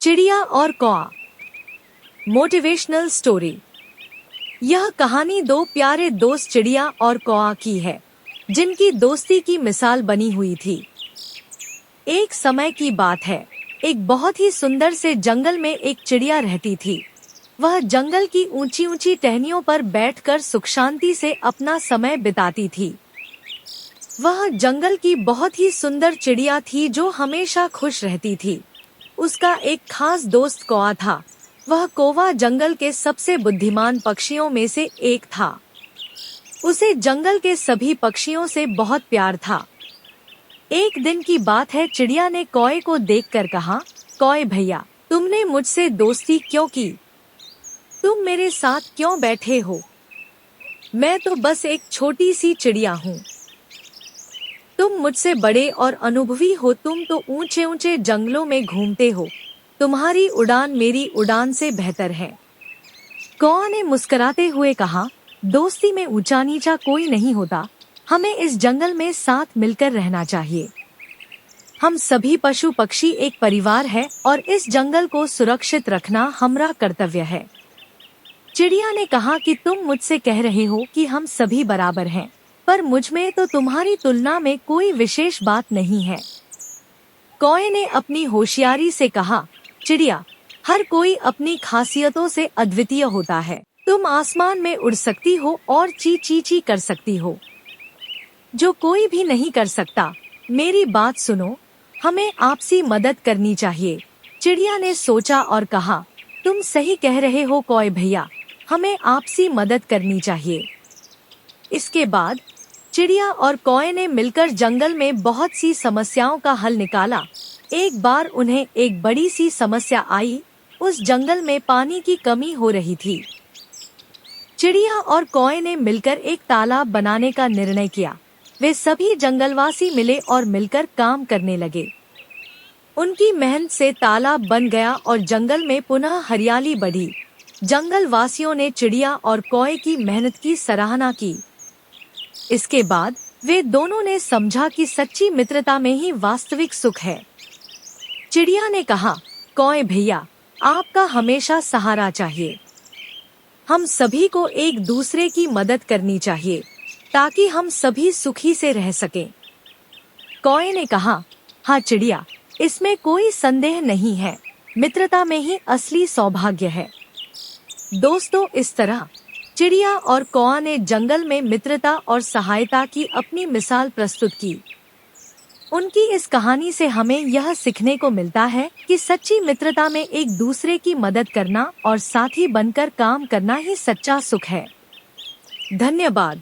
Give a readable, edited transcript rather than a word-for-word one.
चिड़िया और कौआ। Motivational story. यह कहानी दो प्यारे दोस्त चिड़िया और कौआ की है, जिनकी दोस्ती की मिसाल बनी हुई थी। एक समय की बात है, एक बहुत ही सुंदर से जंगल में एक चिड़िया रहती थी। वह जंगल की ऊंची ऊंची टहनियों पर बैठकर सुख शांति से अपना समय बिताती थी। वह जंगल की बहुत ही सुंदर चिड़िया थी जो हमेशा खुश रहती थी। उसका एक खास दोस्त कौआ था। वह कौवा जंगल के सबसे बुद्धिमान पक्षियों में से एक था। उसे जंगल के सभी पक्षियों से बहुत प्यार था। एक दिन की बात है, चिड़िया ने कौए को देखकर कहा, कौए भैया, तुमने मुझसे दोस्ती क्यों की? तुम मेरे साथ क्यों बैठे हो? मैं तो बस एक छोटी सी चिड़िया हूँ। तुम मुझसे बड़े और अनुभवी हो, तुम तो ऊंचे ऊंचे जंगलों में घूमते हो। तुम्हारी उड़ान मेरी उड़ान से बेहतर है। कौआ ने मुस्कुराते हुए कहा, दोस्ती में ऊंचा नीचा कोई नहीं होता। हमें इस जंगल में साथ मिलकर रहना चाहिए। हम सभी पशु पक्षी एक परिवार है और इस जंगल को सुरक्षित रखना हमारा कर्तव्य है। चिड़िया ने कहा कि तुम मुझसे कह रहे हो कि हम सभी बराबर हैं, पर मुझमें तो तुम्हारी तुलना में कोई विशेष बात नहीं है। कौए ने अपनी होशियारी से कहा, चिड़िया, हर कोई अपनी खासियतों से अद्वितीय होता है। तुम आसमान में उड़ सकती हो और ची ची ची कर सकती हो, जो कोई भी नहीं कर सकता। मेरी बात सुनो, हमें आपसी मदद करनी चाहिए। चिड़िया ने सोचा और कहा, तुम सही कह रहे हो कौए भैया, हमें आपसी मदद करनी चाहिए। इसके बाद चिड़िया और कौए ने मिलकर जंगल में बहुत सी समस्याओं का हल निकाला। एक बार उन्हें एक बड़ी सी समस्या आई। उस जंगल में पानी की कमी हो रही थी। चिड़िया और कौए ने मिलकर एक तालाब बनाने का निर्णय किया। वे सभी जंगलवासी मिले और मिलकर काम करने लगे। उनकी मेहनत से तालाब बन गया और जंगल में पुनः हरियाली बढ़ी। जंगल वासियों ने चिड़िया और कौए की मेहनत की सराहना की। इसके बाद वे दोनों ने समझा कि सच्ची मित्रता में ही वास्तविक सुख है। चिड़िया ने कहा, कौए भैया, आपका हमेशा सहारा चाहिए। हम सभी को एक दूसरे की मदद करनी चाहिए ताकि हम सभी सुखी से रह सकें। कौए ने कहा, हाँ चिड़िया, इसमें कोई संदेह नहीं है। मित्रता में ही असली सौभाग्य है। दोस्तों, इस तरह चिड़िया और कौआ ने जंगल में मित्रता और सहायता की अपनी मिसाल प्रस्तुत की। उनकी इस कहानी से हमें यह सीखने को मिलता है कि सच्ची मित्रता में एक दूसरे की मदद करना और साथी बनकर काम करना ही सच्चा सुख है। धन्यवाद।